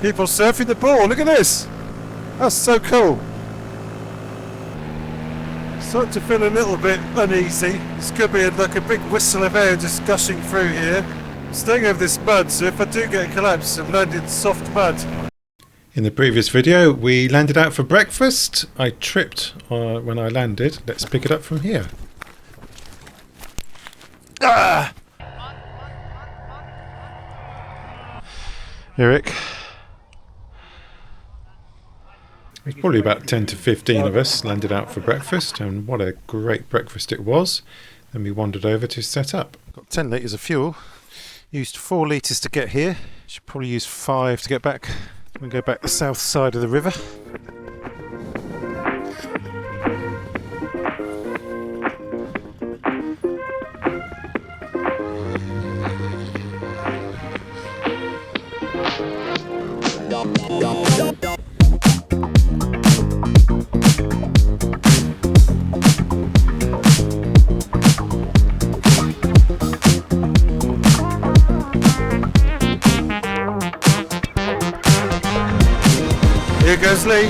People surfing the pool. Look at this. That's so cool. Starting to feel a little bit uneasy. This could be like a big whistle of air just gushing through here. I'm staying over this mud, so if I do get a collapse, I'm landing in soft mud. In the previous video, we landed out for breakfast. I tripped when I landed. Let's pick it up from here. Ah! Eric. There's probably about 10 to 15 of us landed out for breakfast, and what a great breakfast it was. Then we wandered over to set up. Got 10 litres of fuel. Used 4 litres to get here. Should probably use 5 to get back. We'll go back the south side of the river. Here goes Lee.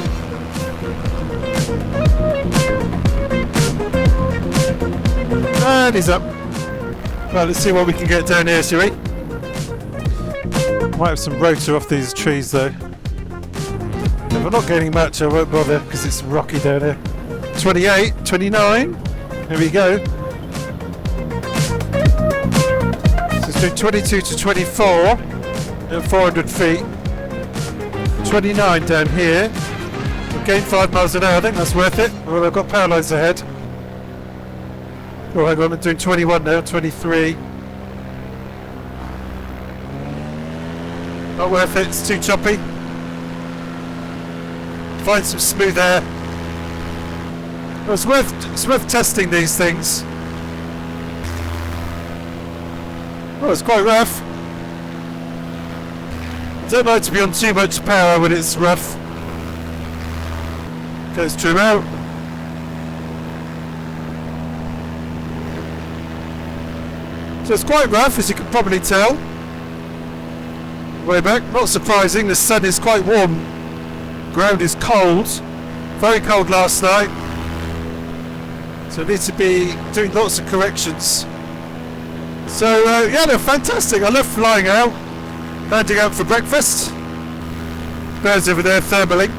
And he's up. Well, let's see what we can get down here, shall we? Might have some rotor off these trees though. If I'm not getting much, I won't bother because it's rocky down here. 28, 29. Here we go. So it's doing 22 to 24 at 400 feet. 29 down here. We've gained 5 miles an hour. I think that's worth it. Well, I've got power lines ahead. Oh, hang on, I'm doing 21 now, 23. Not worth it, it's too choppy. Find some smooth air. Well, it's worth testing these things. Oh, it's quite rough. I don't like to be on too much power when it's rough. Goes trim out. So it's quite rough, as you can probably tell. Way back, not surprising, the sun is quite warm. Ground is cold. Very cold last night. So I need to be doing lots of corrections. So yeah, they're fantastic. I love flying out. Landing out for breakfast. Bears over there thermaling.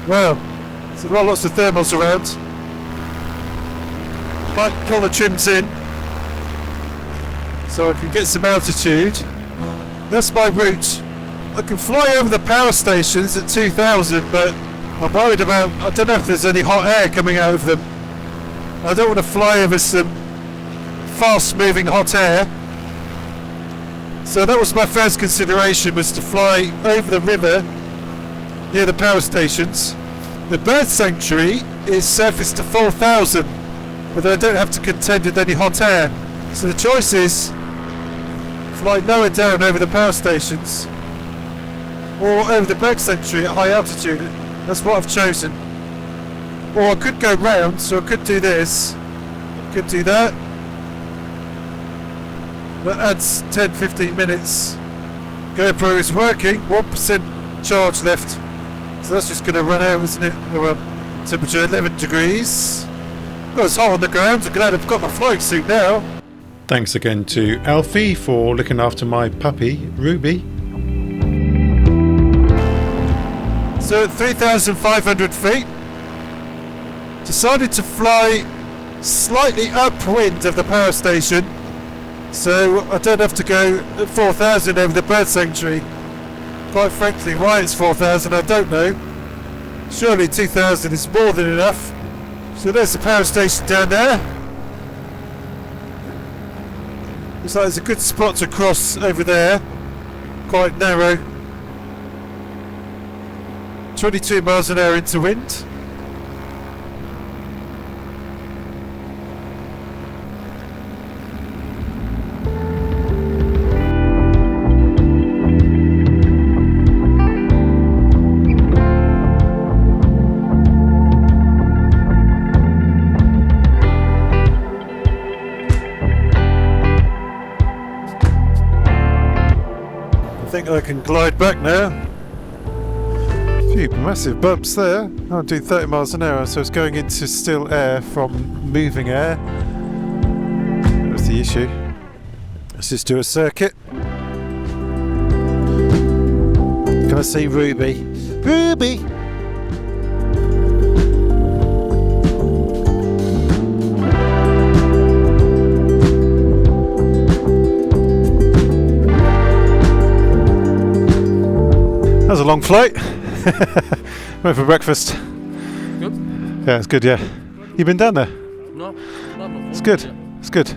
Well, there's lots of thermals around. Might pull the trims in so I can get some altitude. That's my route. I can fly over the power stations at 2000, but I'm worried about, I don't know if there's any hot air coming out of them. I don't want to fly over some fast moving hot air. So that was my first consideration, was to fly over the river near the power stations. The bird sanctuary is surfaced to 4,000, but I don't have to contend with any hot air. So the choice is fly lower down over the power stations or over the bird sanctuary at high altitude. That's what I've chosen. Or I could go round, so I could do this, could do that. That adds 10-15 minutes. GoPro is working, 1% charge left. So that's just going to run out, isn't it? Oh well, temperature 11 degrees. Well, it's hot on the ground. I'm glad I've got my flying suit now. Thanks again to Alfie for looking after my puppy, Ruby. So at 3,500 feet, decided to fly slightly upwind of the power station. So I don't have to go at 4,000 over the bird sanctuary. Quite frankly, why it's 4,000 I don't know. Surely 2,000 is more than enough. So there's the power station down there. Looks like there's a good spot to cross over there. Quite narrow. 22 miles an hour into wind. think I can glide back now. Few massive bumps there. I'm doing 30 miles an hour, so it's going into still air from moving air. That's the issue. Let's just do a circuit. Can I see Ruby? Ruby! That was a long flight. Went for breakfast. Good? Yeah, it's good, yeah. You been down there? No, not before. It's good. It's good.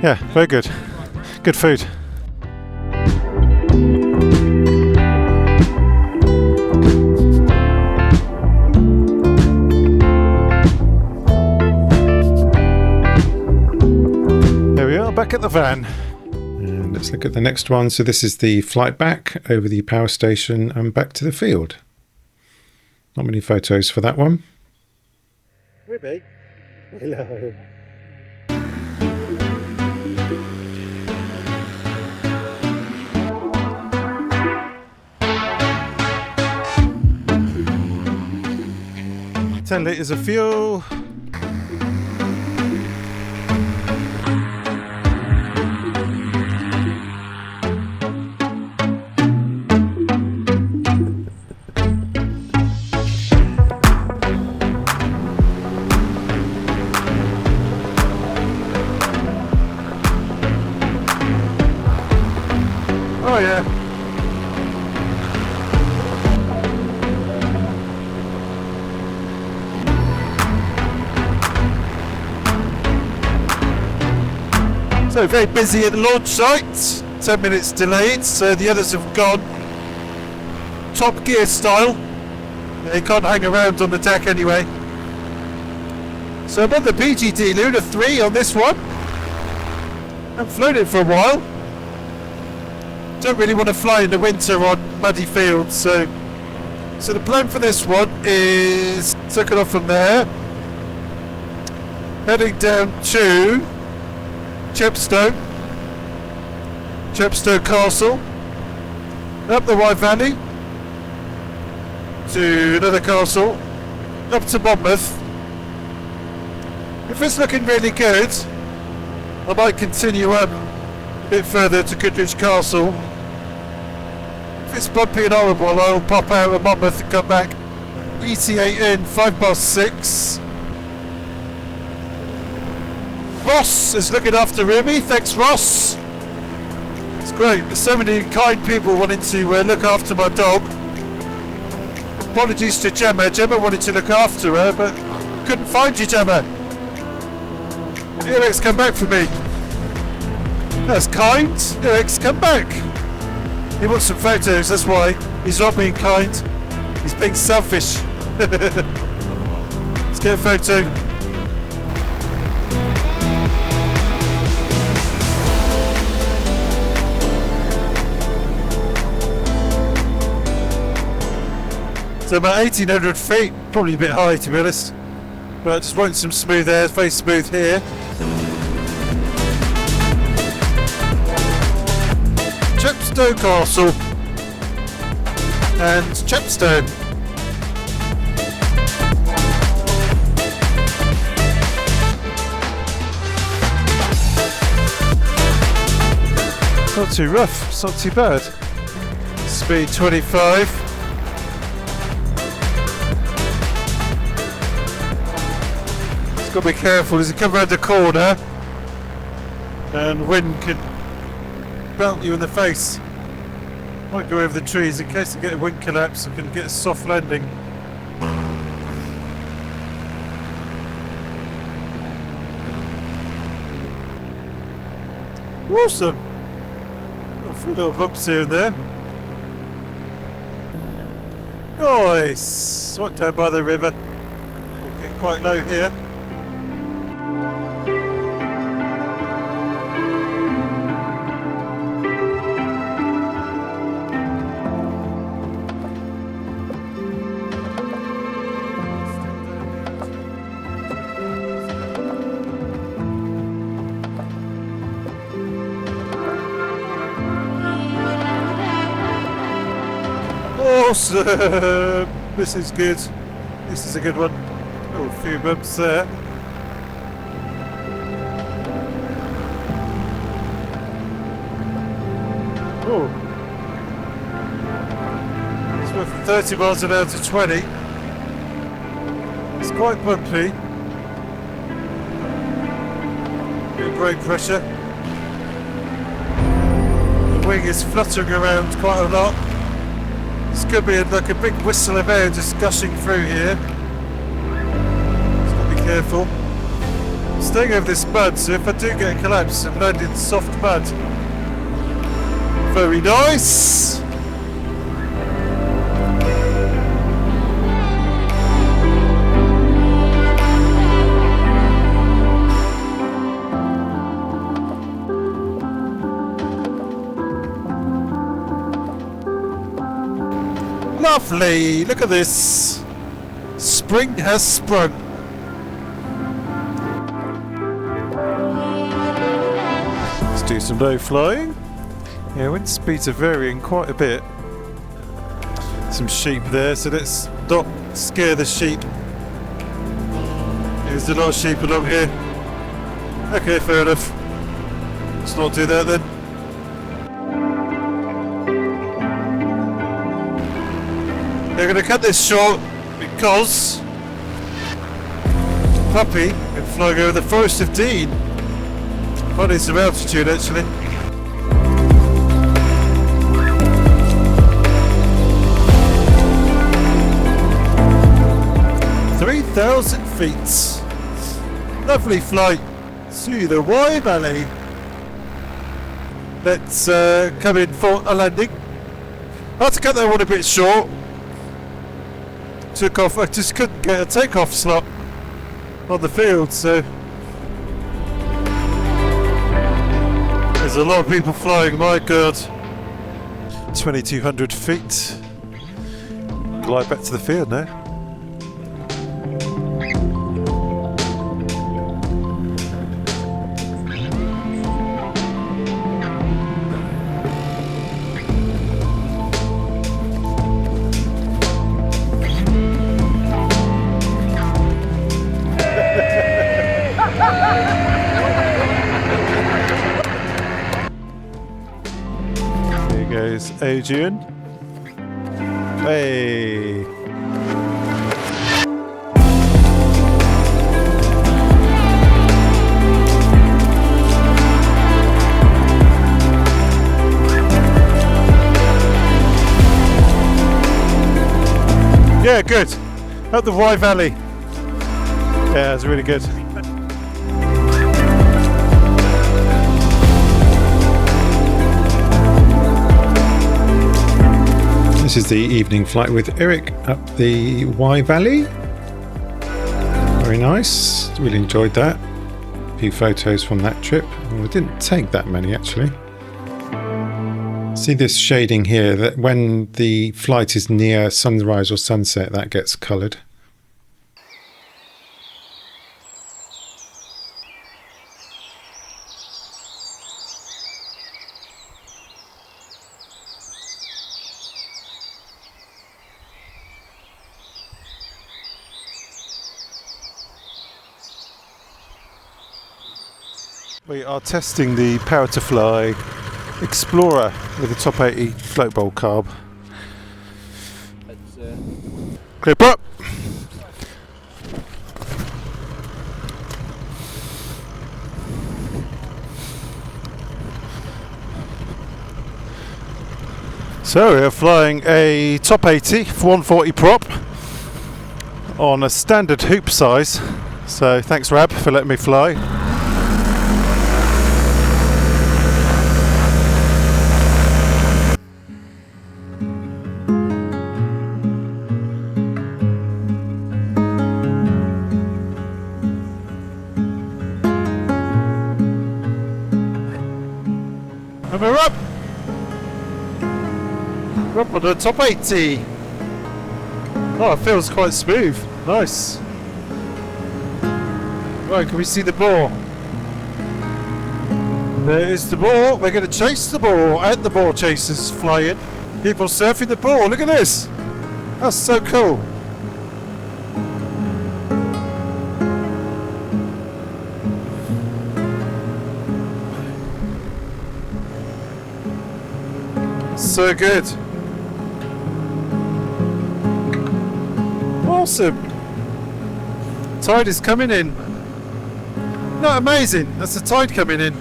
Yeah, very good. Good food. There we are, back at the van. And let's look at the next one. So this is the flight back over the power station and back to the field. Not many photos for that one. Ruby, hello. $10 litres of fuel. Oh yeah. So very busy at the launch site. 10 minutes delayed, so the others have gone Top Gear style. They can't hang around on the deck anyway. So I'm on the BGD Luna 3 on this one. I've flown it for a while. Don't really want to fly in the winter on muddy fields, so the plan for this one is taking off from there, heading down to Chepstow Castle, up the Wye Valley to another castle, up to Monmouth. If it's looking really good, I might continue up a bit further to Goodrich Castle. If it's bumpy and horrible, I'll pop out of Monmouth and come back. ETA in 6:05. Ross is looking after Ruby. Thanks, Ross. It's great. There's so many kind people wanting to look after my dog. Apologies to Gemma. Gemma wanted to look after her, but couldn't find you, Gemma. Eric's come back for me. That's kind. Eric's come back. He wants some photos, that's why. He's not being kind. He's being selfish. Let's get a photo. So about 1800 feet, probably a bit high to be honest. But I just want some smooth air, very smooth here. Chepstow Castle and Chepstow. Not too rough, it's not too bad. Speed 25. Just got to be careful as you come around the corner and wind can belt you in the face. Might go over the trees in case I get a wind collapse. I can get a soft landing. Awesome. A few little bumps here and there. Nice. Right down by the river. We'll get quite low here. awesome! This is good. This is a good one. Oh, a few bumps there. Oh. It's went from 30 miles an hour to 20. It's quite bumpy. Good brake pressure. The wing is fluttering around quite a lot. This could be like a big whistle of air just gushing through here. Just got to be careful. I'm staying over this mud, so if I do get a collapse, I'm landing in soft mud. Very nice! Lovely! Look at this! Spring has sprung. Let's do some low flying. Yeah, wind speeds are varying quite a bit. Some sheep there, so let's not scare the sheep. There's a lot of sheep along here. Okay, fair enough. Let's not do that then. They're going to cut this short because Puppy been flying over the Forest of Dean. Quite need some altitude actually. 3,000 feet. Lovely flight to the Wye Valley. Let's come in for a landing. I had to cut that one a bit short. Took off, I just couldn't get a takeoff slot on the field, so there's a lot of people flying, my god. 2,200 feet. Glide back to the field now. Goes Adrian. Hey. Yeah, good. Up the Wye Valley. Yeah, it's really good. This is the evening flight with Eric up the Wye Valley. Very nice, really enjoyed that. A few photos from that trip. Well, I didn't take that many actually. See this shading here, that when the flight is near sunrise or sunset, that gets coloured. We are testing the Power to Fly Explorer with a top 80 float bowl carb. Clip up! So we are flying a top 80 for 140 prop on a standard hoop size. So thanks Rab for letting me fly. And we're up! We're up on the top 80! Oh, it feels quite smooth. Nice. Right, can we see the ball? There is the ball. We're going to chase the ball. And the ball chasers flying. People surfing the ball. Look at this! That's so cool. So good. Awesome. Tide is coming in. Not amazing. That's the tide coming in.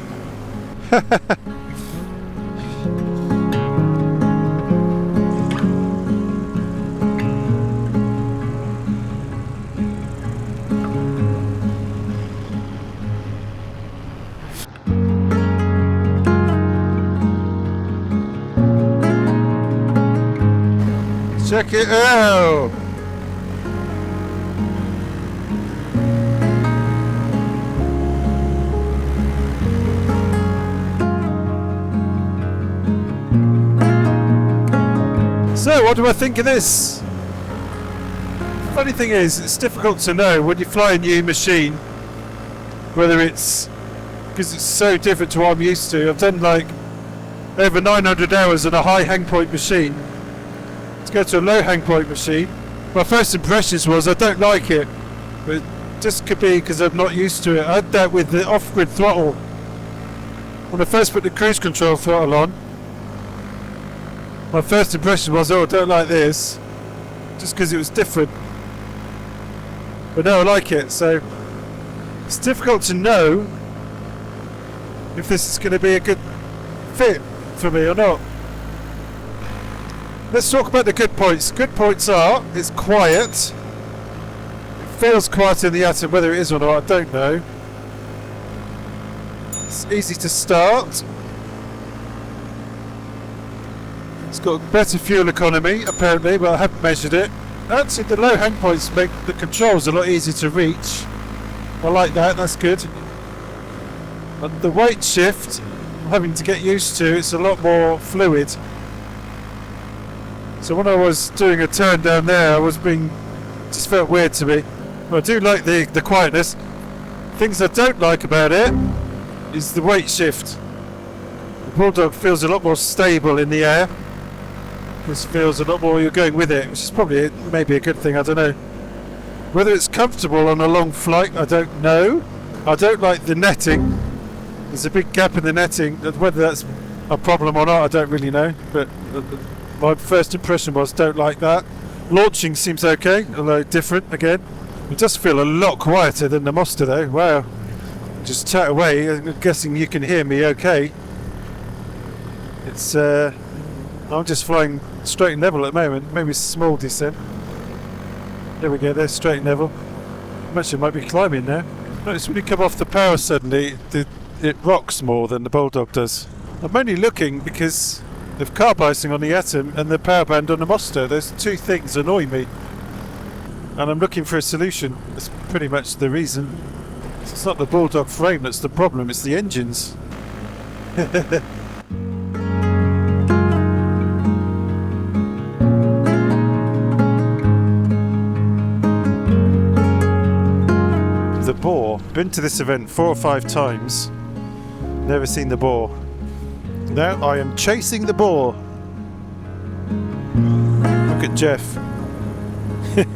Check it out. So, what do I think of this? Funny thing is, it's difficult to know when you fly a new machine whether it's, because it's so different to what I'm used to. I've done like over 900 hours on a high hang point machine. To go to a low hang point machine, my first impressions was I don't like it, but it just could be because I'm not used to it. I had that with the off-grid throttle. When I first put the cruise control throttle on, my first impression was, oh, I don't like this, just because it was different. But no, I like it, so it's difficult to know if this is going to be a good fit for me or not. Let's talk about the good points. Good points are, it's quiet. It feels quiet in the Atom, whether it is or not, I don't know. It's easy to start. It's got better fuel economy, apparently, but I haven't measured it. Actually, the low hang points make the controls a lot easier to reach. I like that, that's good. And the weight shift, I'm having to get used to, it's a lot more fluid. So when I was doing a turn down there, I was just felt weird to me. But I do like the quietness. Things I don't like about it is the weight shift. The Bulldog feels a lot more stable in the air. This feels a lot more you're going with it, which is probably maybe a good thing, I don't know. Whether it's comfortable on a long flight, I don't know. I don't like the netting. There's a big gap in the netting. Whether that's a problem or not, I don't really know. But my first impression was don't like that. Launching seems okay, although different again. It does feel a lot quieter than the Monster though. Wow. Just chat away. I'm guessing you can hear me okay. It's I'm just flying straight and level at the moment. Maybe a small descent. There we go, there's straight and level. Actually might be climbing now. Notice when you come off the power suddenly, it rocks more than the Bulldog does. I'm only looking because the carb icing on the Atom and the power band on the Monster. Those two things annoy me. And I'm looking for a solution. That's pretty much the reason. It's not the Bulldog frame that's the problem, it's the engines. The boar. Been to this event 4 or 5 times. Never seen the boar. Now I am chasing the boar. Look at Jeff. Look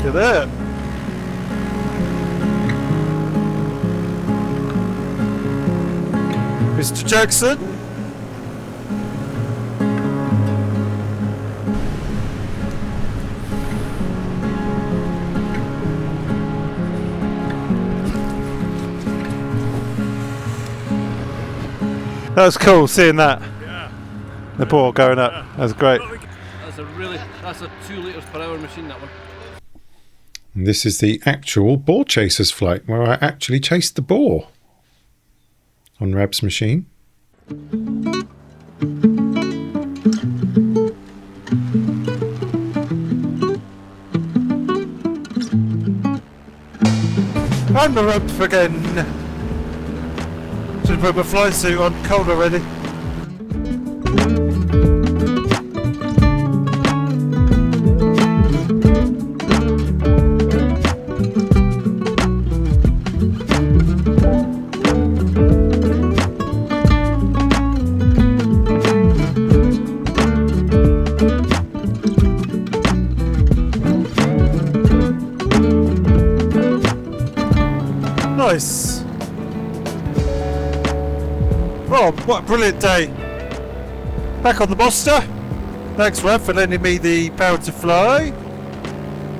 at that. Mr. Jackson. That was cool seeing that. Yeah. The ball going up. Yeah. That was great. That's a 2 litres per hour machine, that one. This is the actual boar chasers flight where I actually chased the boar on Rab's machine. I'm the rope again. Should have put my flying suit on, cold already. Nice. Oh, what a brilliant day. Back on the Monster. Thanks, Rev, for lending me the Power to Fly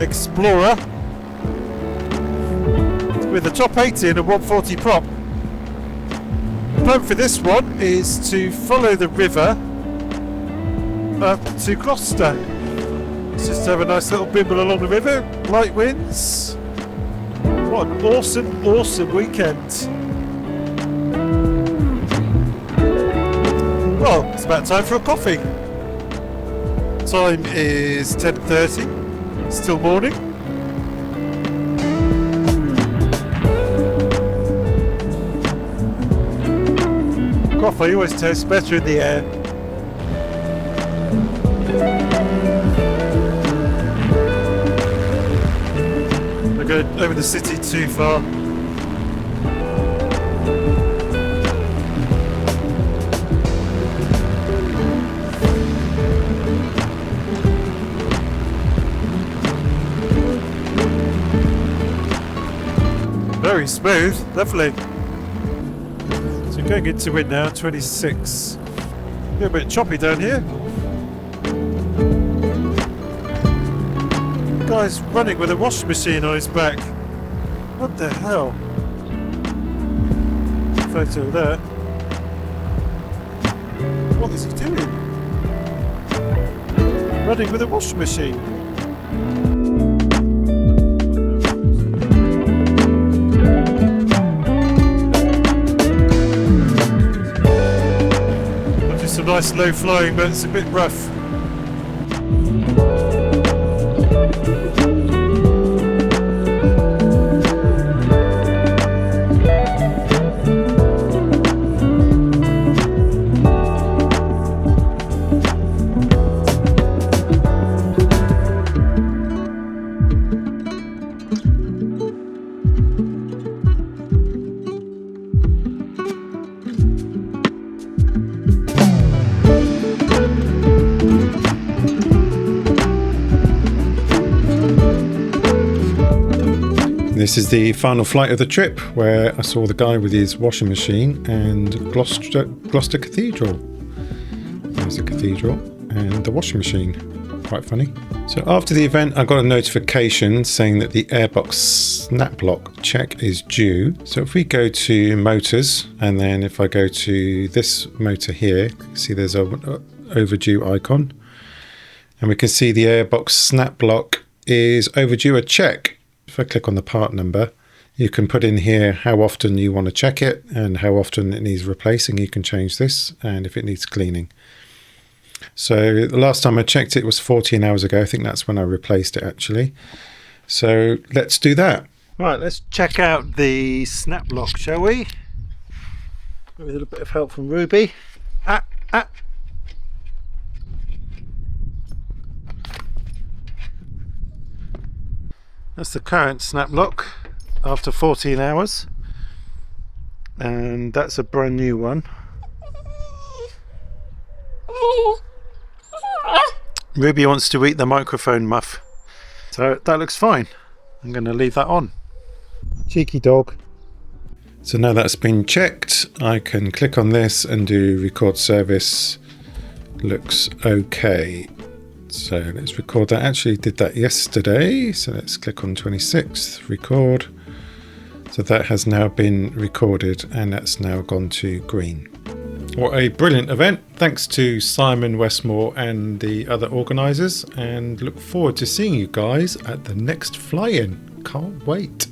Explorer with a top 80 and a 140 prop. The plan for this one is to follow the river up to Gloucester. Let's just have a nice little bimble along the river, light winds. What an awesome, awesome weekend. Well, it's about time for a coffee. Time is 10:30, still morning. Coffee always tastes better in the air. We're going over the city too far. Very smooth, lovely. So going into it now, 26. A bit choppy down here. Guy's running with a washing machine on his back. What the hell? Photo of that. What is he doing? Running with a washing machine. Some nice low flying, but it's a bit rough. This is the final flight of the trip, where I saw the guy with his washing machine and Gloucester Cathedral. There's the cathedral and the washing machine. Quite funny. So after the event, I got a notification saying that the airbox snap lock check is due. So if we go to motors, and then if I go to this motor here, see there's a overdue icon, and we can see the airbox snap lock is overdue a check. If I click on the part number, you can put in here how often you want to check it and how often it needs replacing. You can change this, and if it needs cleaning. So the last time I checked it was 14 hours ago. I think that's when I replaced it actually. So let's do that. Right, let's check out the snap lock, shall we? With a little bit of help from Ruby. That's the current snap lock after 14 hours, and that's a brand new one. Ruby wants to eat the microphone muff, so that looks fine. I'm going to leave that on. Cheeky dog. So now that's been checked, I can click on this and do record service. Looks okay. So let's record that. Actually did that yesterday. So let's click on 26th, record. So that has now been recorded, and that's now gone to green. What a brilliant event. Thanks to Simon Westmore and the other organisers, and look forward to seeing you guys at the next fly-in. Can't wait.